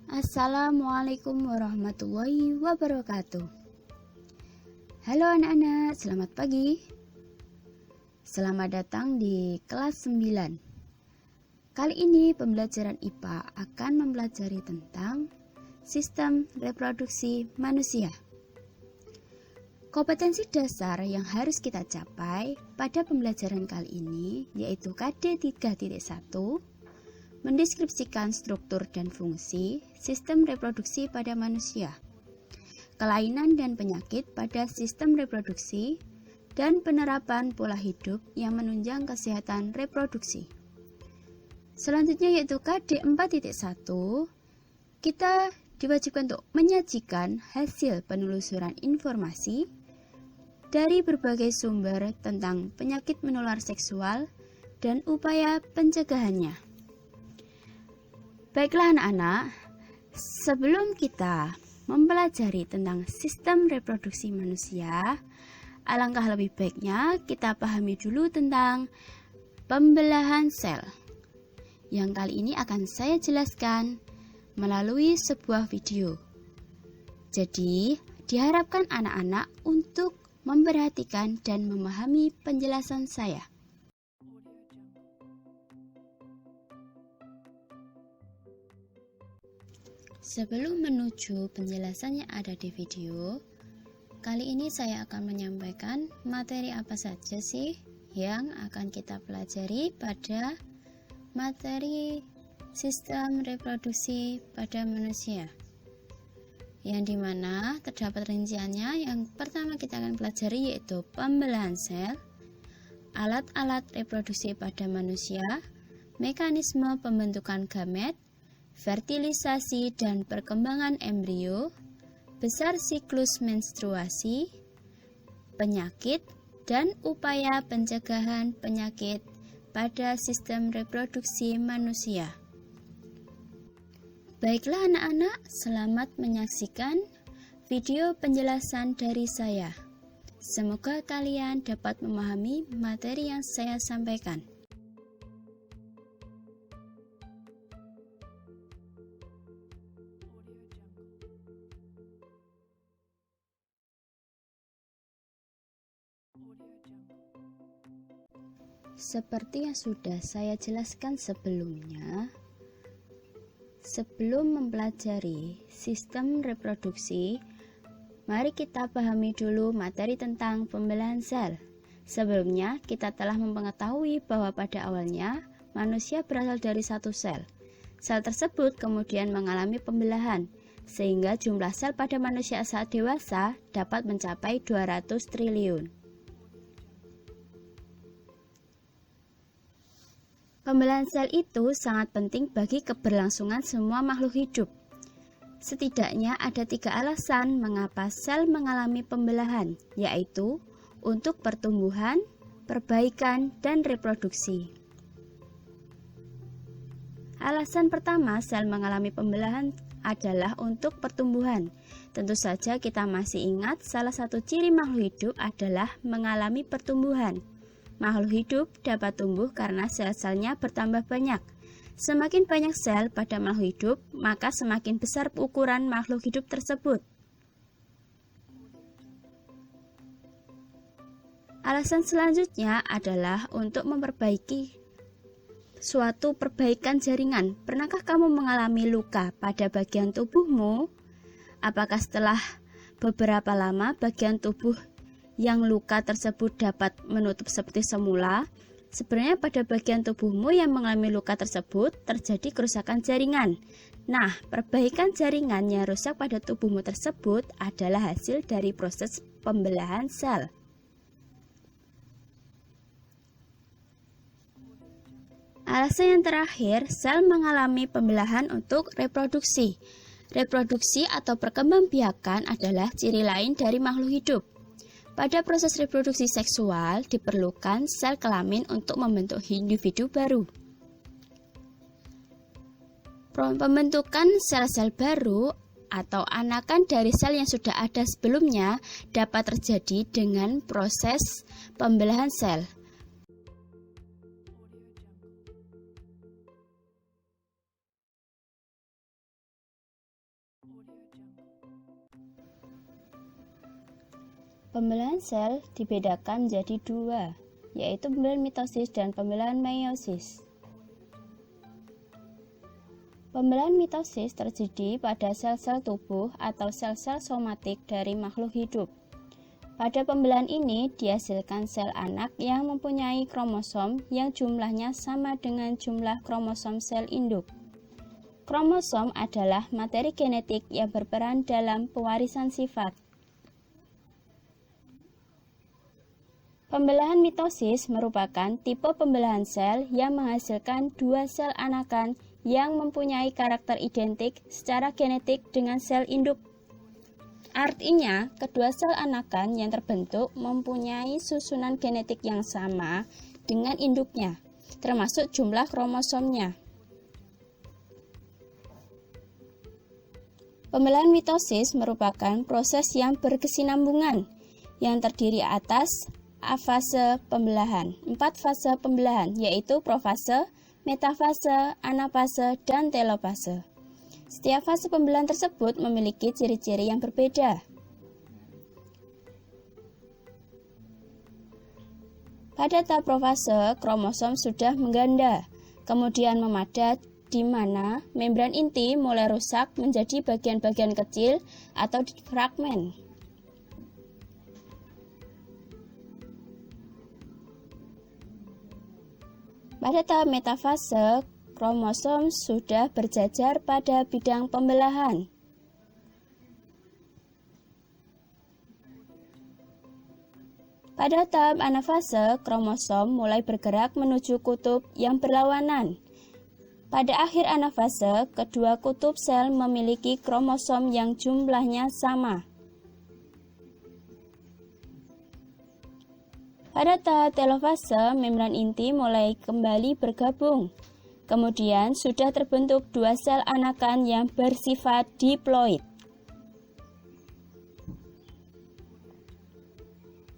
Assalamualaikum warahmatullahi wabarakatuh. Halo anak-anak, selamat pagi. Selamat datang di kelas 9. Kali ini pembelajaran IPA akan mempelajari tentang sistem reproduksi manusia. Kompetensi dasar yang harus kita capai pada pembelajaran kali ini yaitu KD 3.1, mendeskripsikan struktur dan fungsi sistem reproduksi pada manusia, kelainan dan penyakit pada sistem reproduksi, dan penerapan pola hidup yang menunjang kesehatan reproduksi. Selanjutnya yaitu KD 4.1, kita diwajibkan untuk menyajikan hasil penelusuran informasi dari berbagai sumber tentang penyakit menular seksual dan upaya pencegahannya. Baiklah anak-anak, sebelum kita mempelajari tentang sistem reproduksi manusia, alangkah lebih baiknya kita pahami dulu tentang pembelahan sel, yang kali ini akan saya jelaskan melalui sebuah video. Jadi, diharapkan anak-anak untuk memperhatikan dan memahami penjelasan saya. Sebelum menuju penjelasan yang ada di video, kali ini saya akan menyampaikan materi apa saja sih yang akan kita pelajari pada materi sistem reproduksi pada manusia. Yang dimana terdapat rinciannya. Yang pertama kita akan pelajari yaitu pembelahan sel, alat-alat reproduksi pada manusia, mekanisme pembentukan gamet, fertilisasi dan perkembangan embrio, besar siklus menstruasi, penyakit, dan upaya pencegahan penyakit pada sistem reproduksi manusia. Baiklah anak-anak, selamat menyaksikan video penjelasan dari saya. Semoga kalian dapat memahami materi yang saya sampaikan. Seperti yang sudah saya jelaskan sebelumnya, sebelum mempelajari sistem reproduksi, mari kita pahami dulu materi tentang pembelahan sel. Sebelumnya, kita telah mengetahui bahwa pada awalnya manusia berasal dari satu sel. Sel tersebut kemudian mengalami pembelahan, sehingga jumlah sel pada manusia saat dewasa dapat mencapai 200 triliun. Pembelahan sel itu sangat penting bagi keberlangsungan semua makhluk hidup. Setidaknya ada 3 alasan mengapa sel mengalami pembelahan, yaitu untuk pertumbuhan, perbaikan, dan reproduksi. Alasan pertama sel mengalami pembelahan adalah untuk pertumbuhan. Tentu saja kita masih ingat salah satu ciri makhluk hidup adalah mengalami pertumbuhan. Makhluk hidup dapat tumbuh karena sel-selnya bertambah banyak. Semakin banyak sel pada makhluk hidup, maka semakin besar ukuran makhluk hidup tersebut. Alasan selanjutnya adalah untuk memperbaiki suatu perbaikan jaringan. Pernahkah kamu mengalami luka pada bagian tubuhmu? Apakah setelah beberapa lama bagian tubuh yang luka tersebut dapat menutup seperti semula? Sebenarnya pada bagian tubuhmu yang mengalami luka tersebut terjadi kerusakan jaringan. Nah, perbaikan jaringan yang rusak pada tubuhmu tersebut adalah hasil dari proses pembelahan sel. Alasan yang terakhir, sel mengalami pembelahan untuk reproduksi. Reproduksi atau perkembangbiakan adalah ciri lain dari makhluk hidup. Pada proses reproduksi seksual diperlukan sel kelamin untuk membentuk individu baru. Pembentukan sel-sel baru atau anakan dari sel yang sudah ada sebelumnya dapat terjadi dengan proses pembelahan sel. Pembelahan sel dibedakan menjadi dua, yaitu pembelahan mitosis dan pembelahan meiosis. Pembelahan mitosis terjadi pada sel-sel tubuh atau sel-sel somatik dari makhluk hidup. Pada pembelahan ini dihasilkan sel anak yang mempunyai kromosom yang jumlahnya sama dengan jumlah kromosom sel induk. Kromosom adalah materi genetik yang berperan dalam pewarisan sifat. Pembelahan mitosis merupakan tipe pembelahan sel yang menghasilkan dua sel anakan yang mempunyai karakter identik secara genetik dengan sel induk. Artinya, kedua sel anakan yang terbentuk mempunyai susunan genetik yang sama dengan induknya, termasuk jumlah kromosomnya. Pembelahan mitosis merupakan proses yang berkesinambungan yang terdiri atas fase pembelahan, 4 fase pembelahan, yaitu profase, metafase, anafase, dan telofase. Setiap fase pembelahan tersebut memiliki ciri-ciri yang berbeda. Pada tahap profase, kromosom sudah mengganda, kemudian memadat, di mana membran inti mulai rusak menjadi bagian-bagian kecil atau fragmen. Pada tahap metafase, kromosom sudah berjajar pada bidang pembelahan. Pada tahap anafase, kromosom mulai bergerak menuju kutub yang berlawanan. Pada akhir anafase, kedua kutub sel memiliki kromosom yang jumlahnya sama. Pada tahap telofase, membran inti mulai kembali bergabung. Kemudian sudah terbentuk dua sel anakan yang bersifat diploid.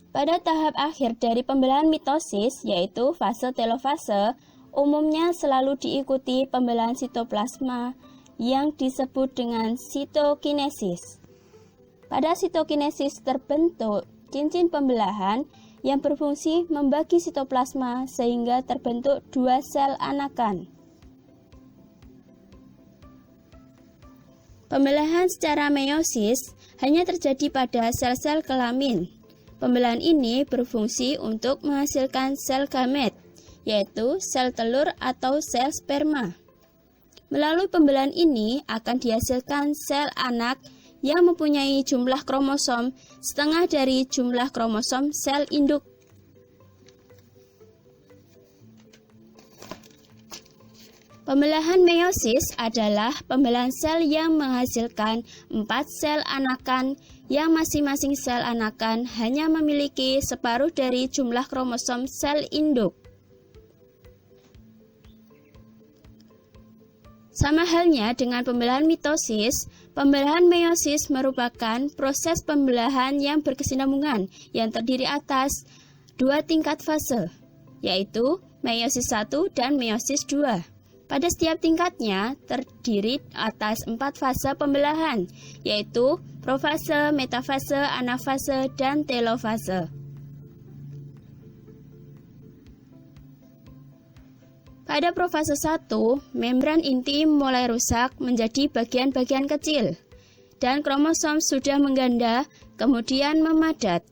Pada tahap akhir dari pembelahan mitosis, yaitu fase telofase, umumnya selalu diikuti pembelahan sitoplasma yang disebut dengan sitokinesis. Pada sitokinesis terbentuk cincin pembelahan yang berfungsi membagi sitoplasma sehingga terbentuk dua sel anakan. Pembelahan secara meiosis hanya terjadi pada sel-sel kelamin. Pembelahan ini berfungsi untuk menghasilkan sel gamet, yaitu sel telur atau sel sperma. Melalui pembelahan ini akan dihasilkan sel anak yang mempunyai jumlah kromosom setengah dari jumlah kromosom sel induk. Pembelahan meiosis adalah pembelahan sel yang menghasilkan 4 sel anakan yang masing-masing sel anakan hanya memiliki separuh dari jumlah kromosom sel induk. Sama halnya dengan pembelahan mitosis, pembelahan meiosis merupakan proses pembelahan yang berkesinambungan yang terdiri atas 2 tingkat fase, yaitu meiosis 1 dan meiosis 2. Pada setiap tingkatnya terdiri atas 4 fase pembelahan, yaitu profase, metafase, anafase, dan telofase. Pada profase 1, membran inti mulai rusak menjadi bagian-bagian kecil, dan kromosom sudah mengganda, kemudian memadat.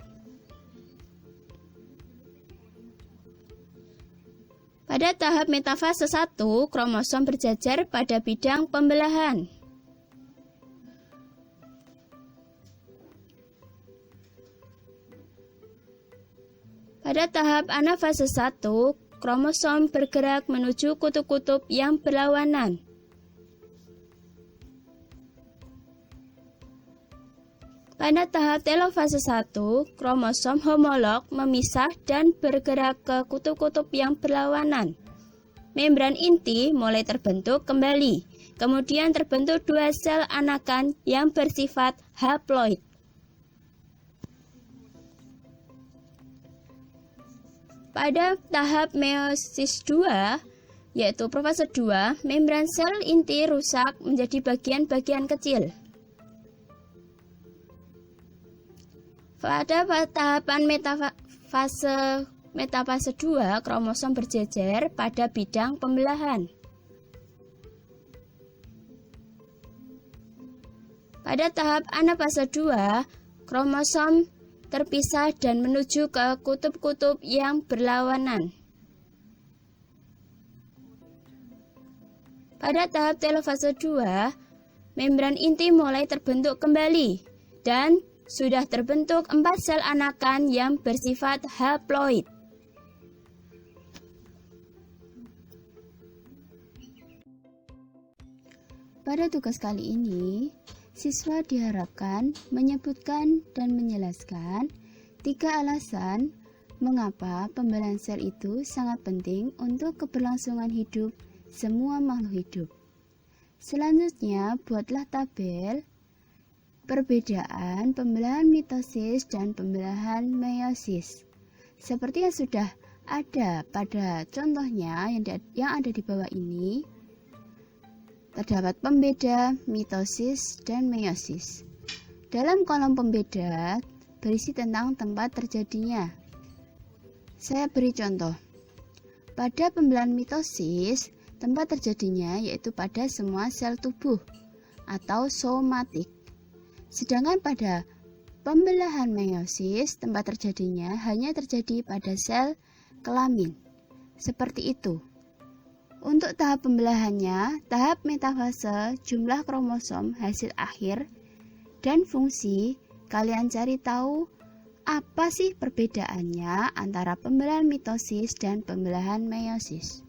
Pada tahap metafase 1, kromosom berjajar pada bidang pembelahan. Pada tahap anafase 1, kromosom bergerak menuju kutub-kutub yang berlawanan. Pada tahap telofase 1, kromosom homolog memisah dan bergerak ke kutub-kutub yang berlawanan. Membran inti mulai terbentuk kembali, kemudian terbentuk 2 sel anakan yang bersifat haploid. Pada tahap meiosis 2, yaitu profase 2, membran sel inti rusak menjadi bagian-bagian kecil. Pada tahapan metafase 2, kromosom berjejer pada bidang pembelahan. Pada tahap anafase 2, kromosom terpisah dan menuju ke kutub-kutub yang berlawanan. Pada tahap telofase 2, membran inti mulai terbentuk kembali dan sudah terbentuk 4 sel anakan yang bersifat haploid. Pada tugas kali ini, siswa diharapkan menyebutkan dan menjelaskan 3 alasan mengapa pembelahan sel itu sangat penting untuk keberlangsungan hidup semua makhluk hidup. Selanjutnya, buatlah tabel perbedaan pembelahan mitosis dan pembelahan meiosis. Seperti yang sudah ada pada contohnya yang ada di bawah ini, terdapat pembeda mitosis dan meiosis. Dalam kolom pembeda berisi tentang tempat terjadinya. Saya beri contoh. Pada pembelahan mitosis, tempat terjadinya yaitu pada semua sel tubuh atau somatik. Sedangkan pada pembelahan meiosis, tempat terjadinya hanya terjadi pada sel kelamin. Seperti itu. Untuk tahap pembelahannya, tahap metafase, jumlah kromosom, hasil akhir, dan fungsi, kalian cari tahu apa sih perbedaannya antara pembelahan mitosis dan pembelahan meiosis.